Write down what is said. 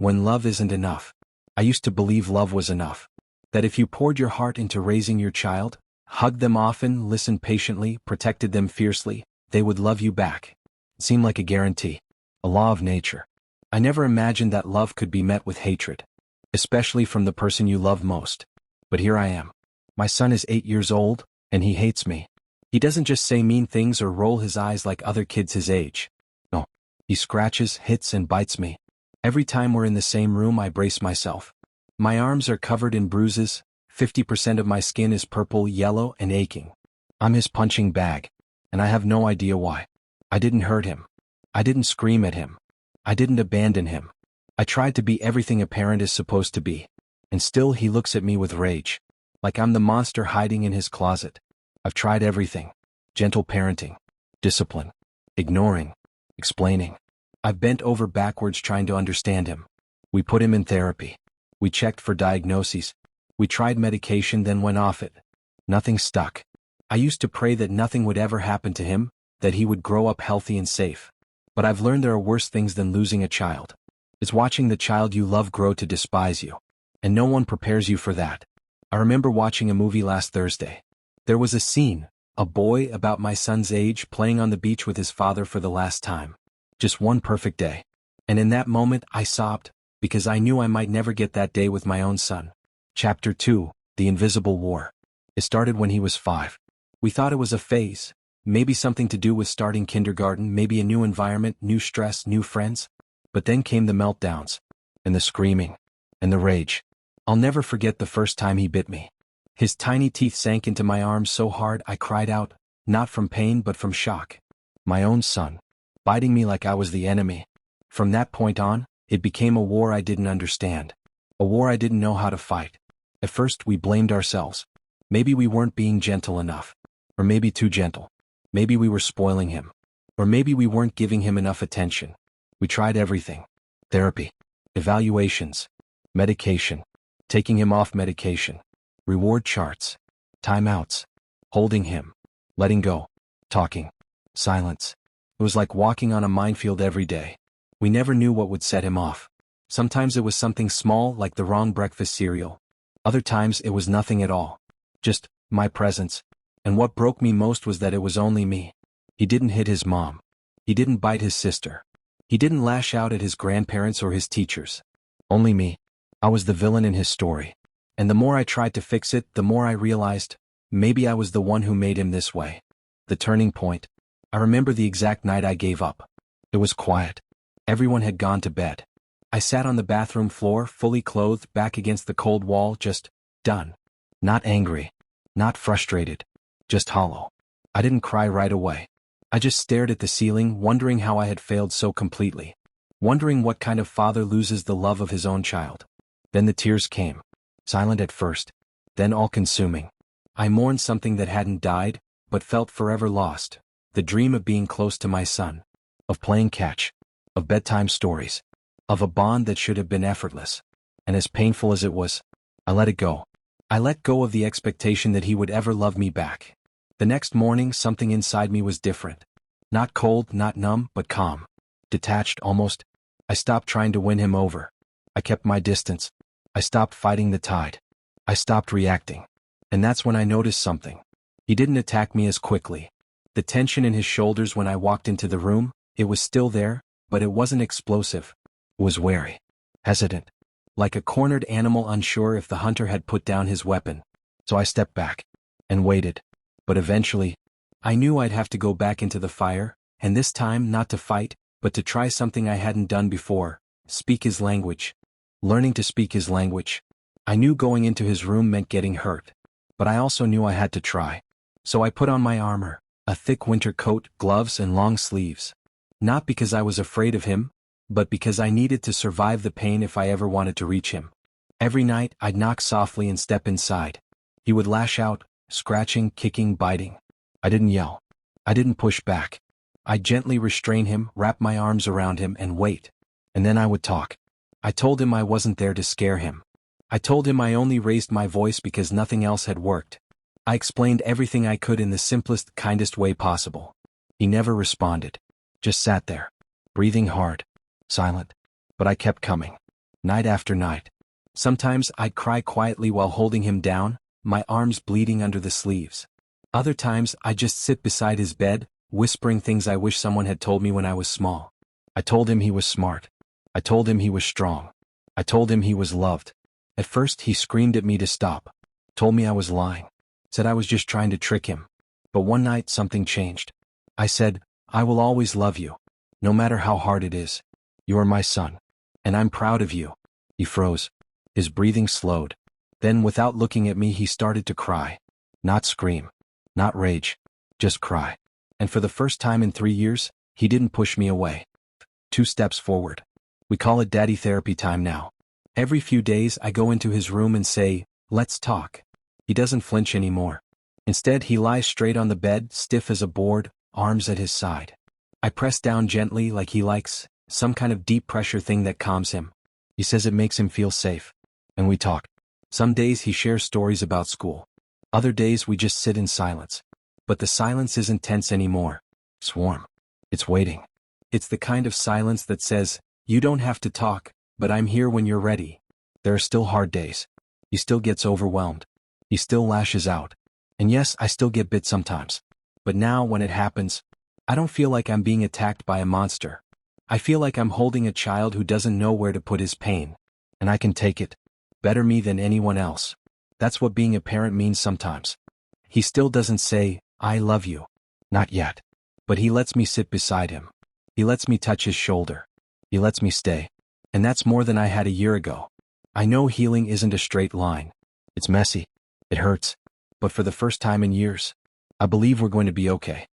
when love isn't enough. I used to believe love was enough. That if you poured your heart into raising your child, hugged them often, listened patiently, protected them fiercely, they would love you back. It seemed like a guarantee, a law of nature. I never imagined that love could be met with hatred, especially from the person you love most. But here I am. My son is 8 years old, and he hates me. He doesn't just say mean things or roll his eyes like other kids his age. No, he scratches, hits, and bites me. Every time we're in the same room, I brace myself. My arms are covered in bruises, 50% of my skin is purple, yellow, and aching. I'm his punching bag, and I have no idea why. I didn't hurt him. I didn't scream at him. I didn't abandon him. I tried to be everything a parent is supposed to be. And still he looks at me with rage. Like I'm the monster hiding in his closet. I've tried everything. Gentle parenting. Discipline. Ignoring. Explaining. I've bent over backwards trying to understand him. We put him in therapy. We checked for diagnoses. We tried medication, then went off it. Nothing stuck. I used to pray that nothing would ever happen to him, that he would grow up healthy and safe. But I've learned there are worse things than losing a child. It's watching the child you love grow to despise you. And no one prepares you for that. I remember watching a movie last Thursday. There was a scene, a boy about my son's age playing on the beach with his father for the last time. Just one perfect day. And in that moment I sobbed, because I knew I might never get that day with my own son. Chapter 2, The Invisible War. It started when he was 5. We thought it was a phase, maybe something to do with starting kindergarten, maybe a new environment, new stress, new friends. But then came the meltdowns, and the screaming, and the rage. I'll never forget the first time he bit me. His tiny teeth sank into my arm so hard I cried out, not from pain but from shock. My own son, biting me like I was the enemy. From that point on, it became a war I didn't understand. A war I didn't know how to fight. At first we blamed ourselves. Maybe we weren't being gentle enough. Or maybe too gentle. Maybe we were spoiling him. Or maybe we weren't giving him enough attention. We tried everything. Therapy. Evaluations. Medication. Taking him off medication. Reward charts. Timeouts. Holding him. Letting go. Talking. Silence. It was like walking on a minefield every day. We never knew what would set him off. Sometimes it was something small like the wrong breakfast cereal. Other times it was nothing at all. Just my presence. And what broke me most was that it was only me. He didn't hit his mom. He didn't bite his sister. He didn't lash out at his grandparents or his teachers. Only me. I was the villain in his story. And the more I tried to fix it, the more I realized, maybe I was the one who made him this way. The turning point. I remember the exact night I gave up. It was quiet. Everyone had gone to bed. I sat on the bathroom floor, fully clothed, back against the cold wall, just done. Not angry. Not frustrated. Just hollow. I didn't cry right away. I just stared at the ceiling, wondering how I had failed so completely. Wondering what kind of father loses the love of his own child. Then the tears came. Silent at first. Then all-consuming. I mourned something that hadn't died, but felt forever lost. The dream of being close to my son. Of playing catch. Of bedtime stories. Of a bond that should have been effortless. And as painful as it was, I let it go. I let go of the expectation that he would ever love me back. The next morning, something inside me was different. Not cold, not numb, but calm. Detached, almost. I stopped trying to win him over. I kept my distance. I stopped fighting the tide. I stopped reacting. And that's when I noticed something. He didn't attack me as quickly. The tension in his shoulders when I walked into the room, it was still there, but it wasn't explosive. It was wary. Hesitant. Like a cornered animal unsure if the hunter had put down his weapon. So I stepped back. And waited. But eventually, I knew I'd have to go back into the fire, and this time not to fight, but to try something I hadn't done before. Speak his language. Learning to speak his language. I knew going into his room meant getting hurt. But I also knew I had to try. So I put on my armor, a thick winter coat, gloves, and long sleeves. Not because I was afraid of him, but because I needed to survive the pain if I ever wanted to reach him. Every night, I'd knock softly and step inside. He would lash out, scratching, kicking, biting. I didn't yell. I didn't push back. I'd gently restrain him, wrap my arms around him, and wait. And then I would talk. I told him I wasn't there to scare him. I told him I only raised my voice because nothing else had worked. I explained everything I could in the simplest, kindest way possible. He never responded. Just sat there, breathing hard, silent. But I kept coming. night after night. Sometimes I'd cry quietly while holding him down, my arms bleeding under the sleeves. Other times I'd just sit beside his bed, whispering things I wish someone had told me when I was small. I told him he was smart. I told him he was strong. I told him he was loved. At first he screamed at me to stop, told me I was lying, said I was just trying to trick him. But one night something changed. I said, I will always love you, no matter how hard it is. You are my son, and I'm proud of you. He froze. His breathing slowed. Then, without looking at me, he started to cry. Not scream, not rage, just cry. And for the first time in 3 years, he didn't push me away. 2 steps forward. We call it daddy therapy time now. Every few days I go into his room and say, let's talk. He doesn't flinch anymore. Instead, he lies straight on the bed, stiff as a board, arms at his side. I press down gently like he likes, some kind of deep pressure thing that calms him. He says it makes him feel safe. And we talk. Some days he shares stories about school. Other days we just sit in silence. But the silence isn't tense anymore. It's warm. It's waiting. It's the kind of silence that says, you don't have to talk, but I'm here when you're ready. There are still hard days. He still gets overwhelmed. He still lashes out. And yes, I still get bit sometimes. But now, when it happens, I don't feel like I'm being attacked by a monster. I feel like I'm holding a child who doesn't know where to put his pain. And I can take it. Better me than anyone else. That's what being a parent means sometimes. He still doesn't say, I love you. Not yet. But he lets me sit beside him. He lets me touch his shoulder. He lets me stay. And that's more than I had a year ago. I know healing isn't a straight line. It's messy. It hurts. But for the first time in years, I believe we're going to be okay.